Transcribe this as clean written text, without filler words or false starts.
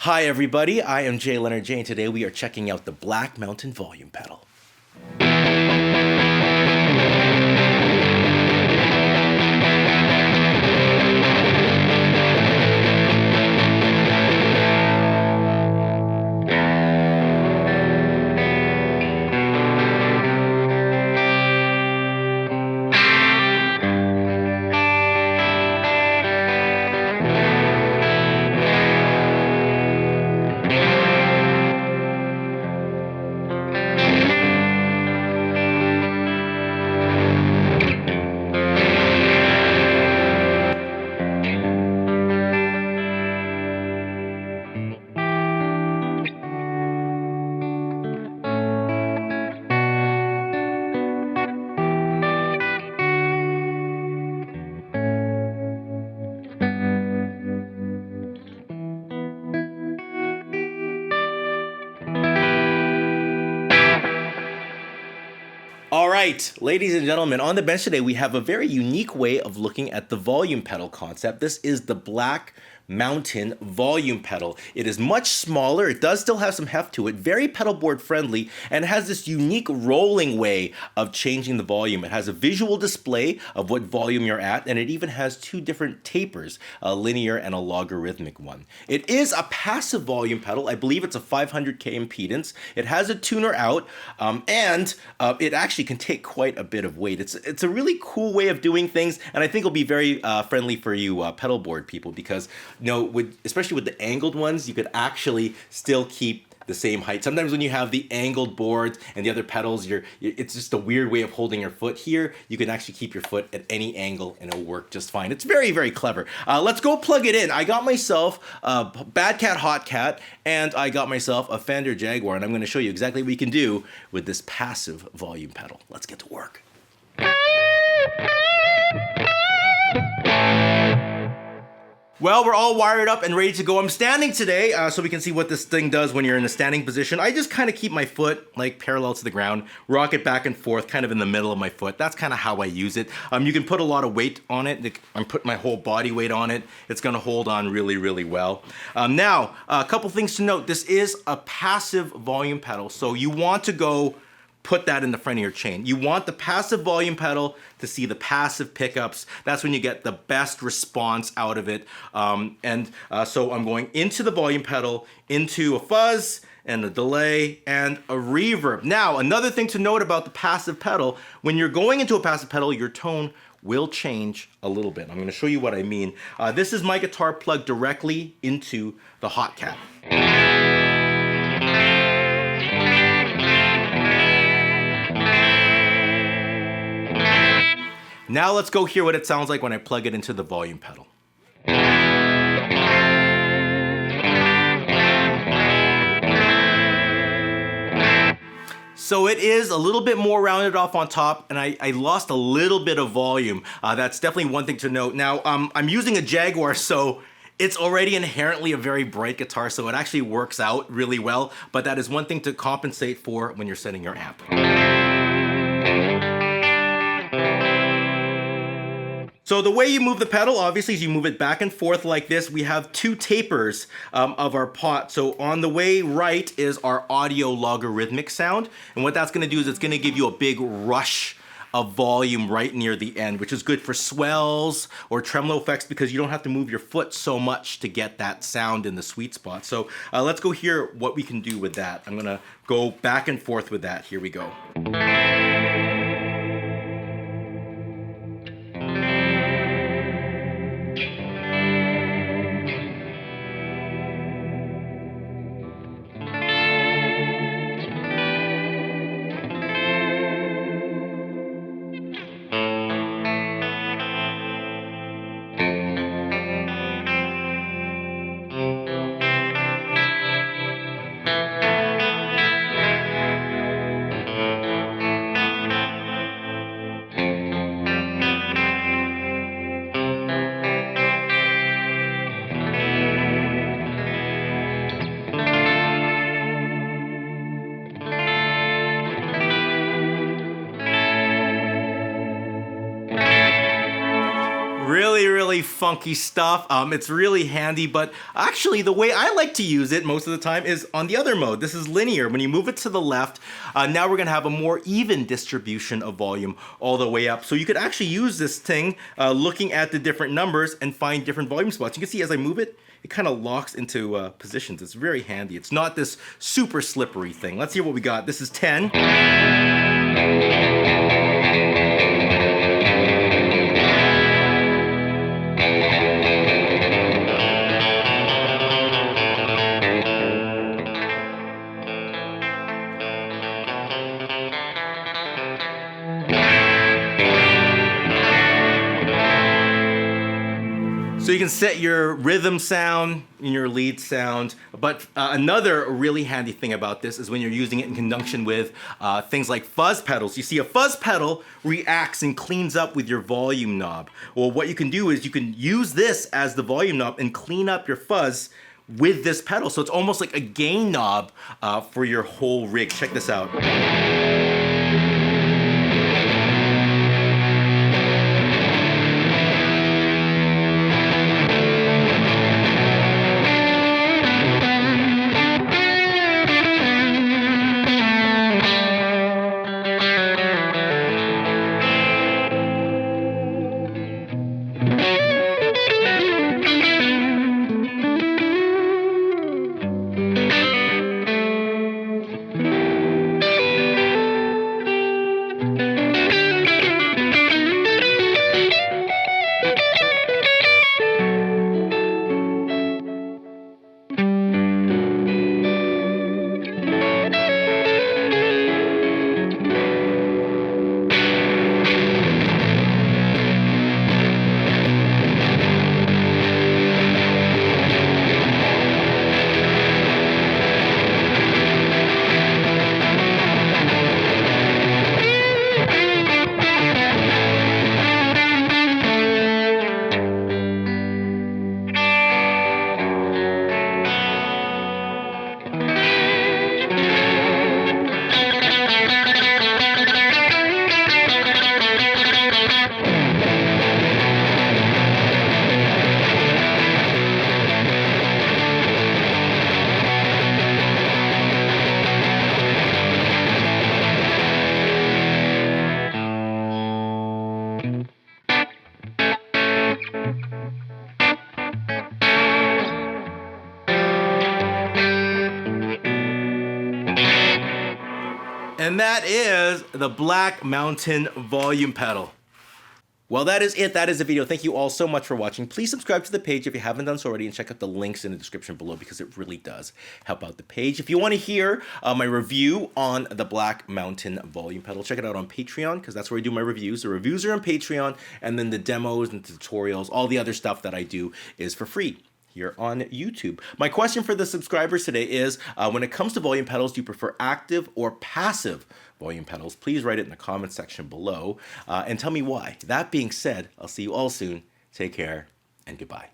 Hi everybody, I am JayLeonardJ and today we are checking out the Black Mountain Volume Pedal. All right, ladies and gentlemen, on the bench today we have a very unique way of looking at the volume pedal concept. This is the Black Mountain Volume Pedal. It is much smaller, it does still have some heft to it, very pedal board friendly, and it has this unique rolling way of changing the volume. It has a visual display of what volume you're at, and it even has two different tapers, a linear and a logarithmic one. It is a passive volume pedal. I believe it's a 500K impedance. It has a tuner out, and it actually can take quite a bit of weight. It's a really cool way of doing things, and I think it'll be very friendly for you pedal board people because, you know, especially with the angled ones, you could actually still keep the same height. Sometimes when you have the angled boards and the other pedals, it's just a weird way of holding your foot. Here, you can actually keep your foot at any angle and it'll work just fine. It's very, very clever. Let's go plug it in. I got myself a Bad Cat Hot Cat and I got myself a Fender Jaguar, and I'm going to show you exactly what you can do with this passive volume pedal. Let's get to work. Well, we're all wired up and ready to go. I'm standing today so we can see what this thing does when you're in a standing position. I just kind of keep my foot like parallel to the ground, rock it back and forth kind of in the middle of my foot. That's kind of how I use it. You can put a lot of weight on it. I'm putting my whole body weight on it. It's going to hold on really, really well. Now, a couple things to note. This is a passive volume pedal, so you want to put that in the front of your chain. You want the passive volume pedal to see the passive pickups. That's when you get the best response out of it. So I'm going into the volume pedal, into a fuzz, and a delay, and a reverb. Now, another thing to note about the passive pedal, when you're going into a passive pedal, your tone will change a little bit. I'm gonna show you what I mean. This is my guitar plugged directly into the Hot Cat. Now let's go hear what it sounds like when I plug it into the volume pedal. So it is a little bit more rounded off on top, and I lost a little bit of volume. That's definitely one thing to note. Now, I'm using a Jaguar, so it's already inherently a very bright guitar, so it actually works out really well, but that is one thing to compensate for when you're setting your amp. So the way you move the pedal, obviously, is you move it back and forth like this. We have two tapers of our pot. So on the way right is our audio logarithmic sound. And what that's gonna do is it's gonna give you a big rush of volume right near the end, which is good for swells or tremolo effects because you don't have to move your foot so much to get that sound in the sweet spot. So let's go hear what we can do with that. I'm gonna go back and forth with that. Here we go. really funky stuff. It's really handy, but actually the way I like to use it most of the time is on the other mode. This is linear. When you move it to the left, now we're gonna have a more even distribution of volume all the way up. So you could actually use this thing looking at the different numbers and find different volume spots. You can see as I move it, it kind of locks into positions. It's very handy. It's not this super slippery thing. Let's hear what we got. This is 10. So you can set your rhythm sound and your lead sound, but another really handy thing about this is when you're using it in conjunction with things like fuzz pedals. You see, a fuzz pedal reacts and cleans up with your volume knob. Well, what you can do is you can use this as the volume knob and clean up your fuzz with this pedal. So it's almost like a gain knob for your whole rig. Check this out. And that is the Black Mountain volume pedal. Well, that is it. That is the video. Thank you all so much for watching. Please subscribe to the page if you haven't done so already, and check out the links in the description below because it really does help out the page. If you want to hear my review on the Black Mountain volume pedal, check it out on Patreon because that's where I do my reviews. The reviews are on Patreon, and then the demos and tutorials, all the other stuff that I do is for free here on YouTube. My question for the subscribers today is, when it comes to volume pedals, do you prefer active or passive volume pedals? Please write it in the comment section below and tell me why. That being said, I'll see you all soon. Take care and goodbye.